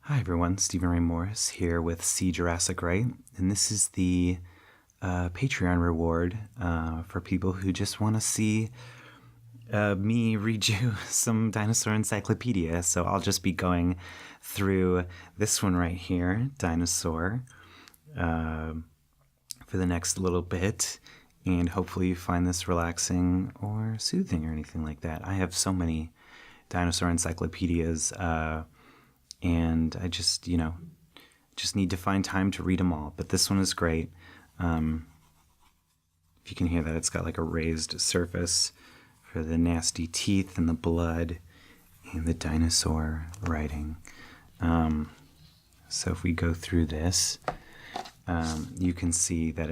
Hi everyone, Stephen Ray Morris here with See Jurassic Right, and this is the Patreon reward for people who just want to see me read you some dinosaur encyclopedia. So I'll just be going through this one right here, Dinosaur, for the next little bit, and hopefully you find this relaxing or soothing or anything like that. I have so many dinosaur encyclopedias, and I just need to find time to read them all. But this one is great. If you can hear that, it's got like a raised surface for the nasty teeth and the blood and the dinosaur writing. So if we go through this, you can see that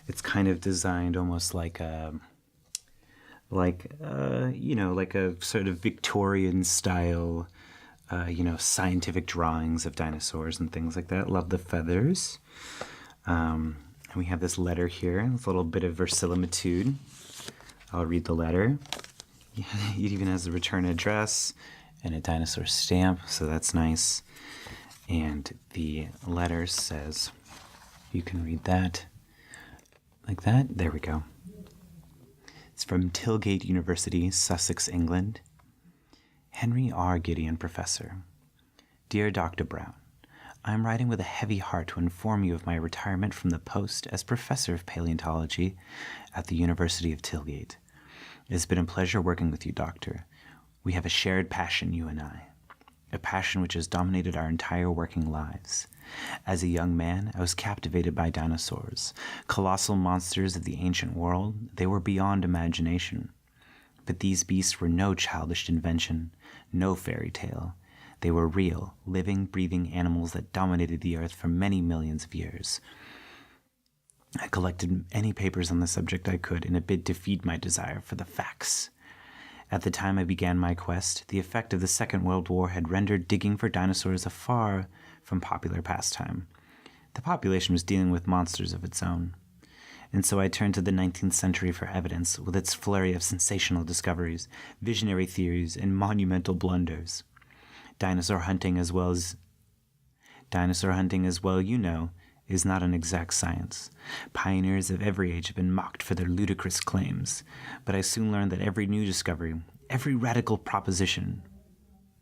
it's kind of designed almost like a sort of Victorian style, scientific drawings of dinosaurs and things like that. Love the feathers. And we have this letter here, with a little bit of verisimilitude. I'll read the letter. It even has a return address and a dinosaur stamp, so that's nice. And the letter says, you can read that like that. There we go. It's from Tilgate University, Sussex, England. Henry R. Gideon, Professor. Dear Dr. Brown, I am writing with a heavy heart to inform you of my retirement from the post as Professor of Paleontology at the University of Tilgate. It has been a pleasure working with you, Doctor. We have a shared passion, you and I. A passion which has dominated our entire working lives. As a young man, I was captivated by dinosaurs. Colossal monsters of the ancient world, they were beyond imagination. But these beasts were no childish invention, no fairy tale. They were real, living, breathing animals that dominated the earth for many millions of years. I collected any papers on the subject I could in a bid to feed my desire for the facts. At the time I began my quest, the effect of the Second World War had rendered digging for dinosaurs a far from popular pastime. The population was dealing with monsters of its own. And so I turned to the 19th century for evidence, with its flurry of sensational discoveries, visionary theories, and monumental blunders. Dinosaur hunting, as well, you know, is not an exact science. Pioneers of every age have been mocked for their ludicrous claims, but I soon learned that every new discovery, every radical proposition,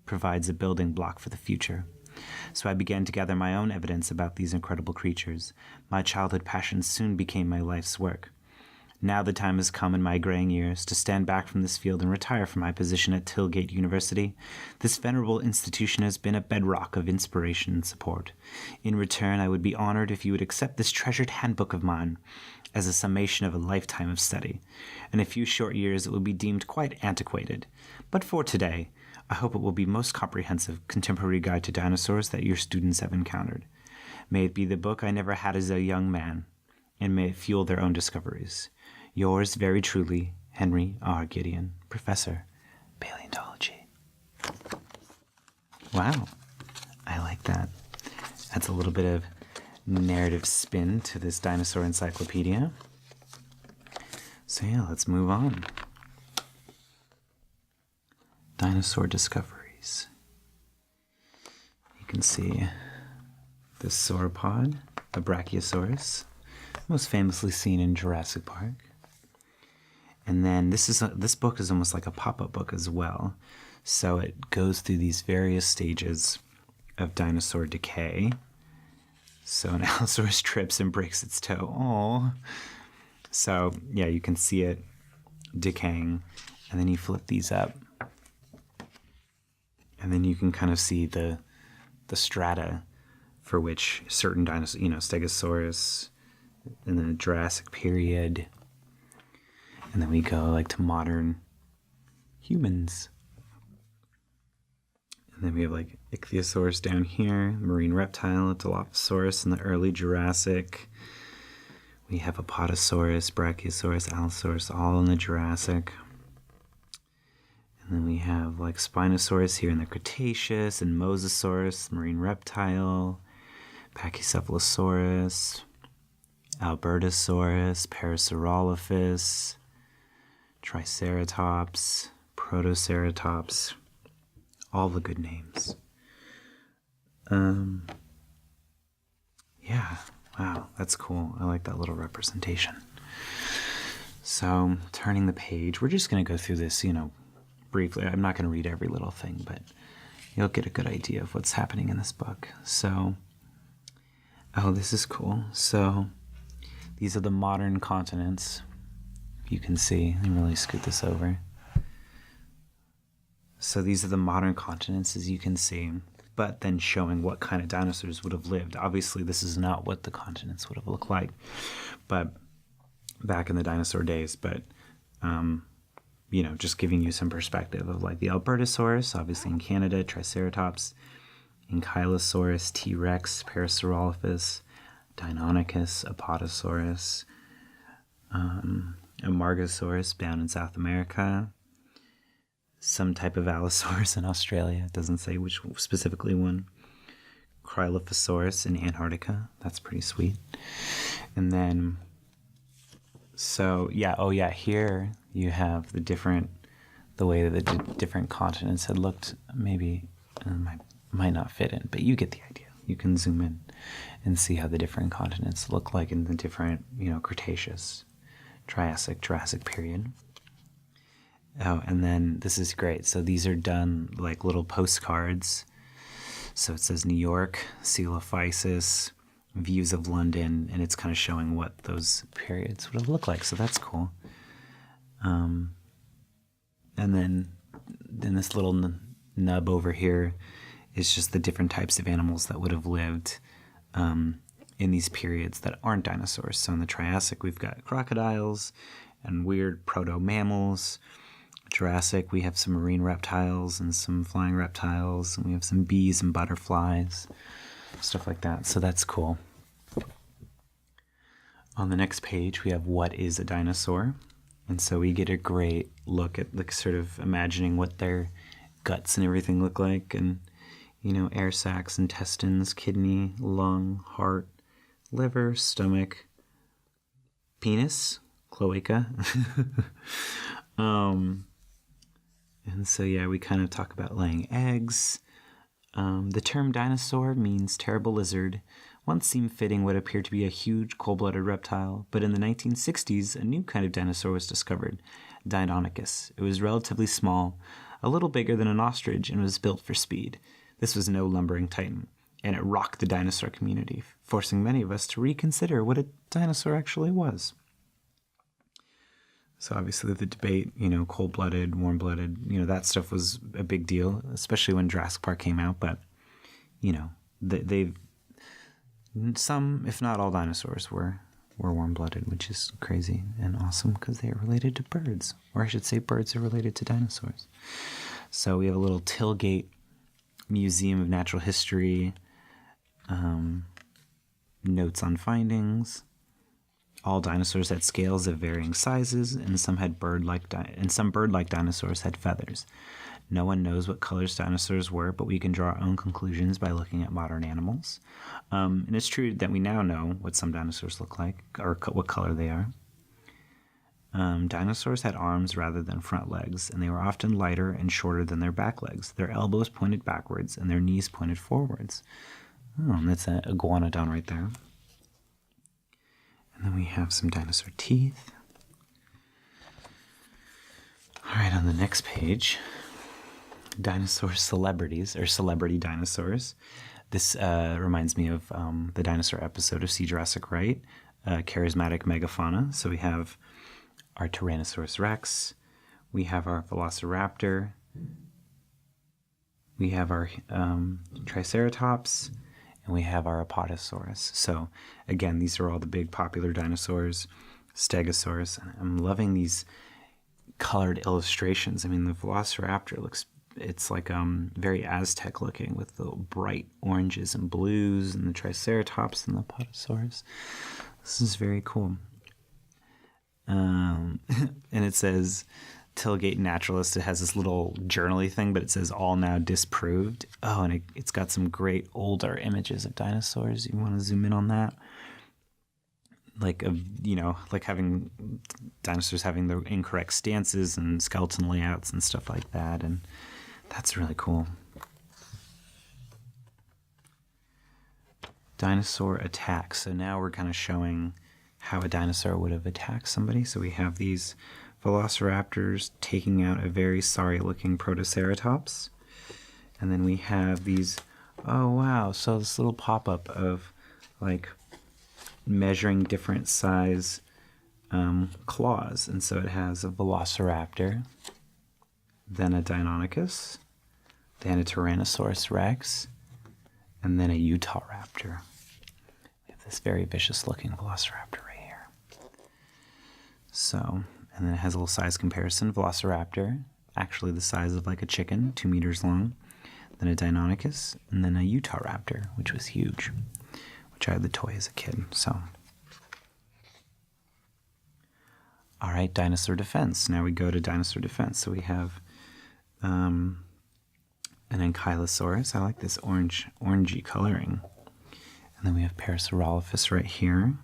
provides a building block for the future. So I began to gather my own evidence about these incredible creatures. My childhood passions soon became my life's work. Now the time has come in my graying years to stand back from this field and retire from my position at Tilgate University. This venerable institution has been a bedrock of inspiration and support. In return, I would be honored if you would accept this treasured handbook of mine as a summation of a lifetime of study. In a few short years, it will be deemed quite antiquated. But for today, I hope it will be most comprehensive contemporary guide to dinosaurs that your students have encountered. May it be the book I never had as a young man, and may it fuel their own discoveries. Yours very truly, Henry R. Gideon, Professor, Paleontology. Wow, I like that. Adds a little bit of narrative spin to this dinosaur encyclopedia. So yeah, let's move on. Dinosaur discoveries. You can see the sauropod, a brachiosaurus, most famously seen in Jurassic Park. And then this book is almost like a pop-up book as well. So it goes through these various stages of dinosaur decay. So an Allosaurus trips and breaks its toe. Oh. So yeah, you can see it decaying. And then you flip these up. And then you can kind of see the strata for which certain dinosaurs, Stegosaurus in the Jurassic period. And then we go like to modern humans. And then we have like Ichthyosaurus down here, marine reptile, Dilophosaurus in the early Jurassic. We have Apatosaurus, Brachiosaurus, Allosaurus, all in the Jurassic. And then we have like Spinosaurus here in the Cretaceous, and Mosasaurus, marine reptile, Pachycephalosaurus, Albertosaurus, Parasaurolophus, Triceratops, Protoceratops, all the good names. Yeah, wow, that's cool. I like that little representation. So, turning the page, we're just going to go through this, briefly. I'm not going to read every little thing, but you'll get a good idea of what's happening in this book. So, oh, this is cool. So, these are the modern continents. You can see, let me really scoot this over. So these are the modern continents, as you can see, but then showing what kind of dinosaurs would have lived. Obviously, this is not what the continents would have looked like, but back in the dinosaur days. But, just giving you some perspective of like the Albertosaurus, obviously in Canada, Triceratops, Ankylosaurus, T-Rex, Parasaurolophus, Deinonychus, Apatosaurus, Amargasaurus down in South America, some type of Allosaurus in Australia. It doesn't say which specifically one. Cryolophosaurus in Antarctica. That's pretty sweet. And then, here you have the way that the different continents had looked. Maybe might not fit in, but you get the idea. You can zoom in and see how the different continents look like in the different, Cretaceous, Triassic, Jurassic period. Oh, and then this is great. So these are done like little postcards. So it says New York, Coelophysis, views of London, and it's kind of showing what those periods would have looked like. So that's cool. And then this little nub over here is just the different types of animals that would have lived in these periods that aren't dinosaurs. So in the Triassic, we've got crocodiles and weird proto-mammals. Jurassic, we have some marine reptiles and some flying reptiles, and we have some bees and butterflies, stuff like that. So that's cool. On the next page, we have what is a dinosaur. And so we get a great look at like sort of imagining what their guts and everything look like, and air sacs, intestines, kidney, lung, heart, liver, stomach, penis, cloaca. And so, we kind of talk about laying eggs. The term dinosaur means terrible lizard. Once seemed fitting what appeared to be a huge cold-blooded reptile, but in the 1960s, a new kind of dinosaur was discovered, Deinonychus. It was relatively small, a little bigger than an ostrich, and was built for speed. This was no lumbering titan, and it rocked the dinosaur community, forcing many of us to reconsider what a dinosaur actually was. So obviously the debate, cold-blooded, warm-blooded, that stuff was a big deal, especially when Jurassic Park came out. But, some, if not all dinosaurs were warm-blooded, which is crazy and awesome because they are related to birds. Or I should say birds are related to dinosaurs. So we have a little Tailgate Museum of Natural History, notes on findings. All dinosaurs had scales of varying sizes, and some bird-like dinosaurs had feathers. No one knows what colors dinosaurs were, but we can draw our own conclusions by looking at modern animals. And it's true that we now know what some dinosaurs look like, or what color they are. Dinosaurs had arms rather than front legs, and they were often lighter and shorter than their back legs. Their elbows pointed backwards, and their knees pointed forwards. Oh, and that's an iguanodon right there. And then we have some dinosaur teeth. All right, on the next page, dinosaur celebrities, or celebrity dinosaurs. This reminds me of the dinosaur episode of See Jurassic Right, charismatic megafauna. So we have our Tyrannosaurus Rex, we have our Velociraptor, we have our Triceratops, and we have our Apatosaurus. So again, these are all the big popular dinosaurs. Stegosaurus. And I'm loving these colored illustrations. I mean, the Velociraptor it's like very Aztec looking with the bright oranges and blues, and the Triceratops and the Apatosaurus. This is very cool. And it says Tailgate Naturalist. It has this little journal-y thing, but it says all now disproved. Oh, and it's got some great older images of dinosaurs. You want to zoom in on that? Like having dinosaurs having the incorrect stances and skeleton layouts and stuff like that. And that's really cool. Dinosaur attacks. So now we're kind of showing how a dinosaur would have attacked somebody. So we have these velociraptors taking out a very sorry-looking Protoceratops. And then we have these, oh wow, so this little pop-up of like measuring different size claws. And so it has a Velociraptor, then a Deinonychus, then a Tyrannosaurus Rex, and then a Utah Raptor. We have this very vicious-looking Velociraptor right here. So, and then it has a little size comparison. Velociraptor, actually the size of like a chicken, 2 meters long. Then a Deinonychus, and then a Utah Raptor, which was huge, which I had the toy as a kid, so. All right, dinosaur defense. Now we go to dinosaur defense. So we have an Ankylosaurus. I like this orangey coloring. And then we have Parasaurolophus right here.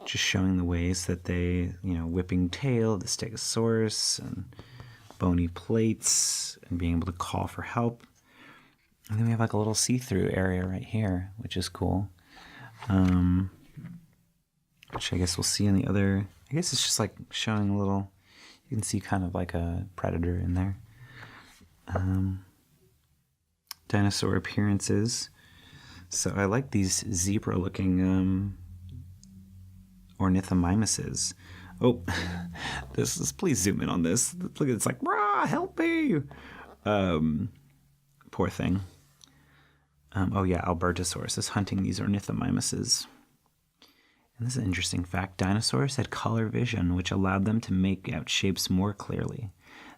Just showing the ways that they, whipping tail, the Stegosaurus, and bony plates, and being able to call for help. And then we have like a little see-through area right here, which is cool. Which I guess we'll see in the other. I guess it's just like showing a little. You can see kind of like a predator in there. Dinosaur appearances. So I like these zebra-looking ornithomimuses. Oh, please zoom in on this. Look, it's like, rah, help me! Poor thing. Oh yeah, Albertosaurus is hunting these ornithomimuses. And this is an interesting fact. Dinosaurs had color vision, which allowed them to make out shapes more clearly.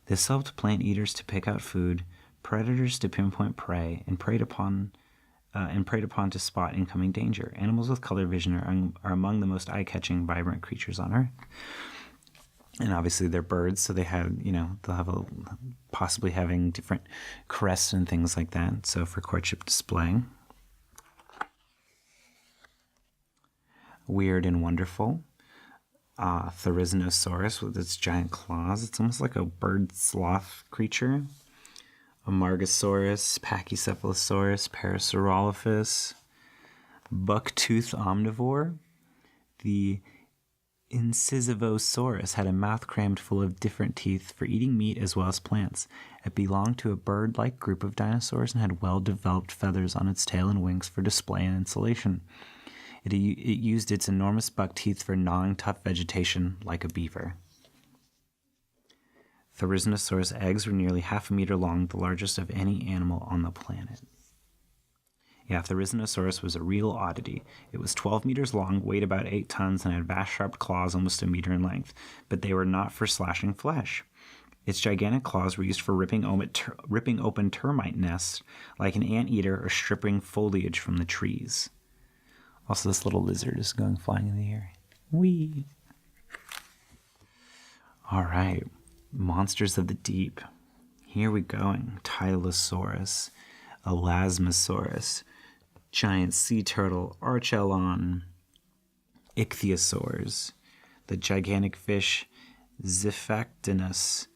This helped plant eaters to pick out food, predators to pinpoint prey, and preyed upon to spot incoming danger. Animals with color vision are among the most eye-catching, vibrant creatures on Earth. And obviously they're birds, so they have, they'll have possibly having different crests and things like that. So for courtship display. Weird and wonderful. Therizinosaurus with its giant claws. It's almost like a bird sloth creature. Amargasaurus, Pachycephalosaurus, Parasaurolophus, buck-toothed omnivore. The Incisivosaurus had a mouth crammed full of different teeth for eating meat as well as plants. It belonged to a bird-like group of dinosaurs and had well-developed feathers on its tail and wings for display and insulation. It used its enormous buck teeth for gnawing tough vegetation like a beaver. Therizinosaurus' eggs were nearly 1/2 meter long, the largest of any animal on the planet. Yeah, Therizinosaurus was a real oddity. It was 12 meters long, weighed about 8 tons, and had vast sharp claws almost 1 meter in length, but they were not for slashing flesh. Its gigantic claws were used for ripping open termite nests like an anteater or stripping foliage from the trees. Also, this little lizard is going flying in the air. Whee! All right, monsters of the deep. Here we go. Tylosaurus, Elasmosaurus, giant sea turtle, Archelon, ichthyosaurs, the gigantic fish, Xiphactinus.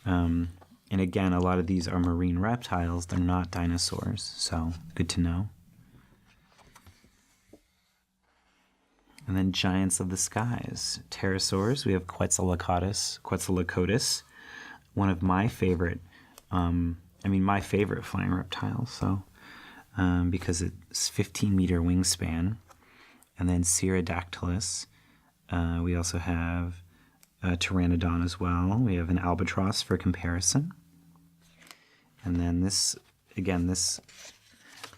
And again, a lot of these are marine reptiles. They're not dinosaurs, so good to know. And then giants of the skies. Pterosaurs, we have Quetzalcoatlus, one of my favorite, my favorite flying reptiles, so, because it's 15-meter wingspan. And then Pterodactylus. We also have a Pteranodon as well. We have an albatross for comparison. And then this,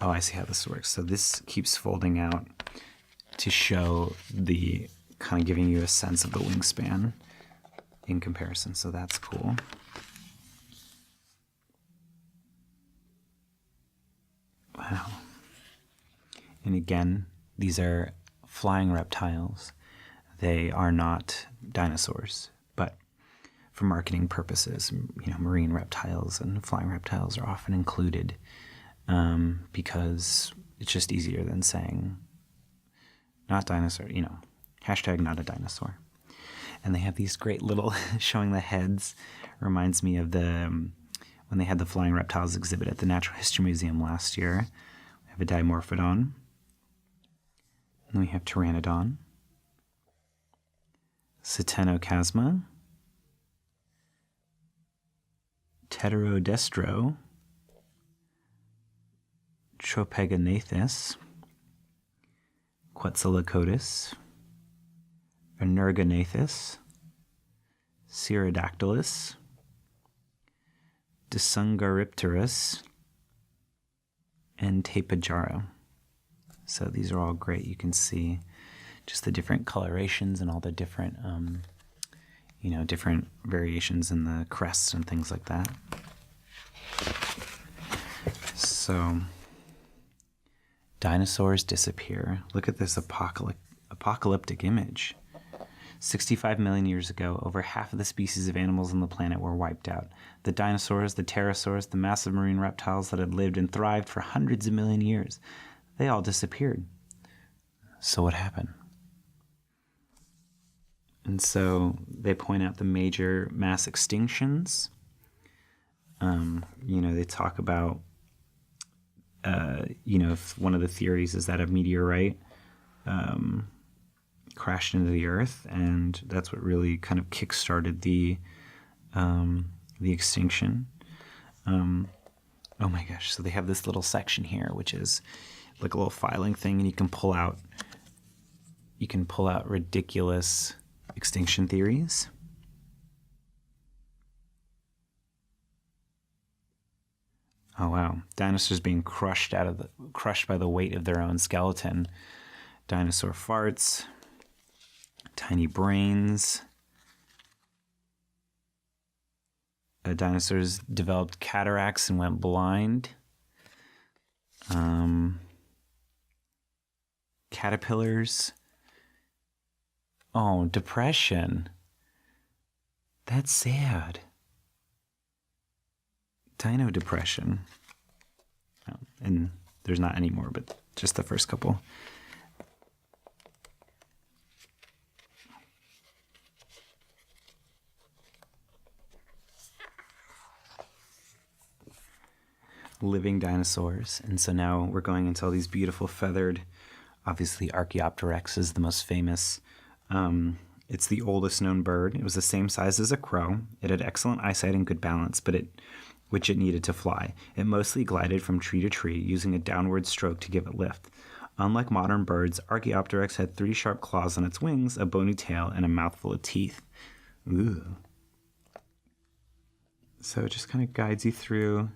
oh, I see how this works. So this keeps folding out to show the kind of giving you a sense of the wingspan in comparison. So that's cool. Wow. And again, these are flying reptiles. They are not dinosaurs, but for marketing purposes, marine reptiles and flying reptiles are often included because it's just easier than saying not dinosaur, hashtag not a dinosaur. And they have these great little, showing the heads, reminds me of when they had the Flying Reptiles exhibit at the Natural History Museum last year. We have a Dimorphodon. And we have Pteranodon, Ctenochasma, Pterodestro, Tropeganathus, Quetzalcoatlus, Energanathus, Pterodactylus, Disungaripterus, and Tapejara. So these are all great. You can see just the different colorations and all the different, different variations in the crests and things like that. So dinosaurs disappear. Look at this apocalyptic image. 65 million years ago, over half of the species of animals on the planet were wiped out. The dinosaurs, the pterosaurs, the massive marine reptiles that had lived and thrived for hundreds of million years, they all disappeared. So what happened? And so they point out the major mass extinctions. They talk about, if one of the theories is that a meteorite crashed into the earth, and that's what really kind of kick-started the extinction. Oh my gosh! So they have this little section here, which is like a little filing thing, and you can pull out ridiculous extinction theories. Oh wow! Dinosaurs being crushed by the weight of their own skeleton. Dinosaur farts. Tiny brains. Dinosaurs developed cataracts and went blind. Caterpillars. Oh, depression. That's sad. Dino depression. Oh, and there's not any more, but just the first couple. Living dinosaurs. And so now we're going into all these beautiful feathered, obviously Archaeopteryx is the most famous. It's the oldest known bird. It was the same size as a crow. It had excellent eyesight and good balance, which it needed to fly. It mostly glided from tree to tree, using a downward stroke to give it lift. Unlike modern birds, Archaeopteryx had 3 sharp claws on its wings, a bony tail, and a mouthful of teeth. Ooh. So it just kind of guides you through.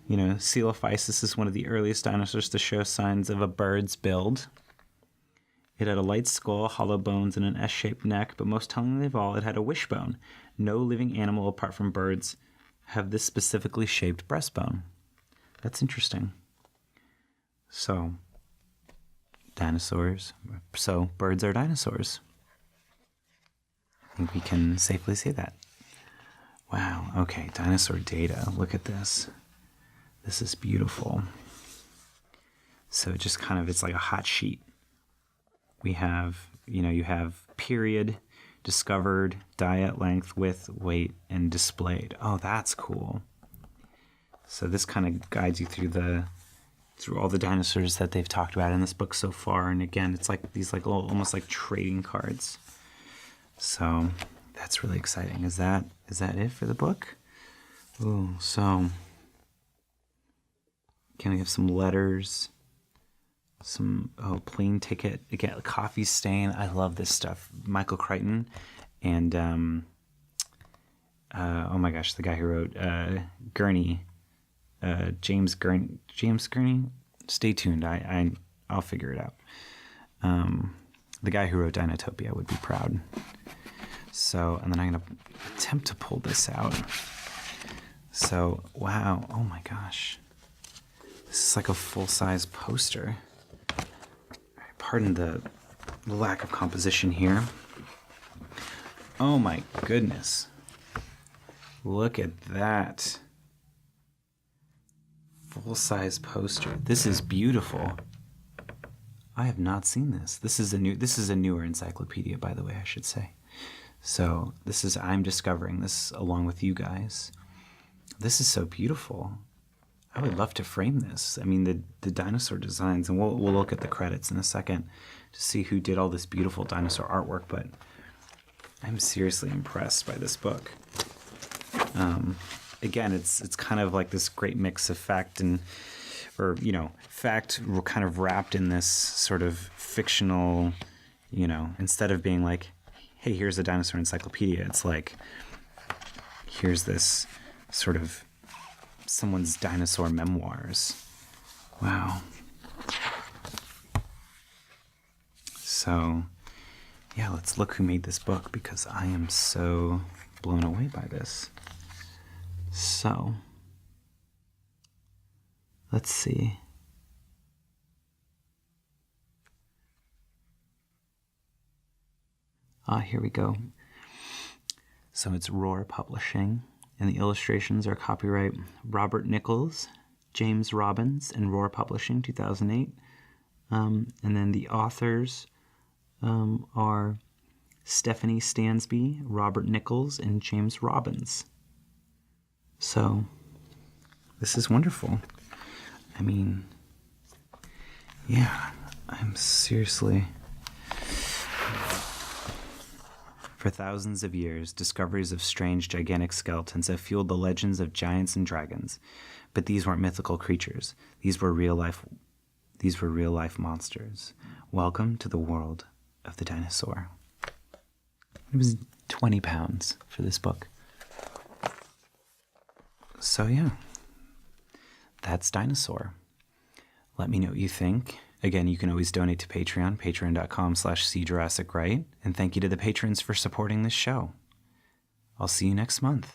Coelophysis is one of the earliest dinosaurs to show signs of a bird's build. It had a light skull, hollow bones, and an S-shaped neck, but most tellingly of all, it had a wishbone. No living animal apart from birds have this specifically shaped breastbone. That's interesting. So, dinosaurs. So, birds are dinosaurs. I think we can safely say that. Wow, okay, dinosaur data. Look at this. This is beautiful. So just kind of, it's like a hot sheet. We have, you have period, discovered, diet, length, width, weight, and displayed. Oh, that's cool. So this kind of guides you through all the dinosaurs that they've talked about in this book so far. And again, it's like these like little, almost like trading cards. So that's really exciting. Is that it for the book? Ooh, so can we have some letters? Plane ticket. Again, coffee stain. I love this stuff. Michael Crichton and oh my gosh, the guy who wrote Gurney, James Gurney. Stay tuned. I'll figure it out. The guy who wrote Dinotopia would be proud. So, and then I'm gonna attempt to pull this out. So, wow. Oh my gosh. This is like a full-size poster. Pardon the lack of composition here. Oh my goodness. Look at that. Full-size poster. This is beautiful. I have not seen this. This is a newer encyclopedia, by the way, I should say. So I'm discovering this along with you guys. This is so beautiful. I would love to frame this. I mean, the dinosaur designs, and we'll look at the credits in a second to see who did all this beautiful dinosaur artwork, but I'm seriously impressed by this book. Again, it's kind of like this great mix of fact fact kind of wrapped in this sort of fictional, instead of being like, hey, here's a dinosaur encyclopedia, it's like, here's this sort of someone's dinosaur memoirs. Wow. So, yeah, let's look who made this book, because I am so blown away by this. So, let's see. Here we go. So it's Roar Publishing, and the illustrations are copyright Robert Nichols, James Robbins, and Roar Publishing, 2008. And then the authors are Stephanie Stansby, Robert Nichols, and James Robbins. So, this is wonderful. I mean, yeah, I'm seriously... For thousands of years, discoveries of strange, gigantic skeletons have fueled the legends of giants and dragons. But these weren't mythical creatures. These were real-life monsters. Welcome to the world of the dinosaur. It was £20 for this book. So yeah, that's Dinosaur. Let me know what you think. Again, you can always donate to Patreon, patreon.com/SeeJurassicRight. And thank you to the patrons for supporting this show. I'll see you next month.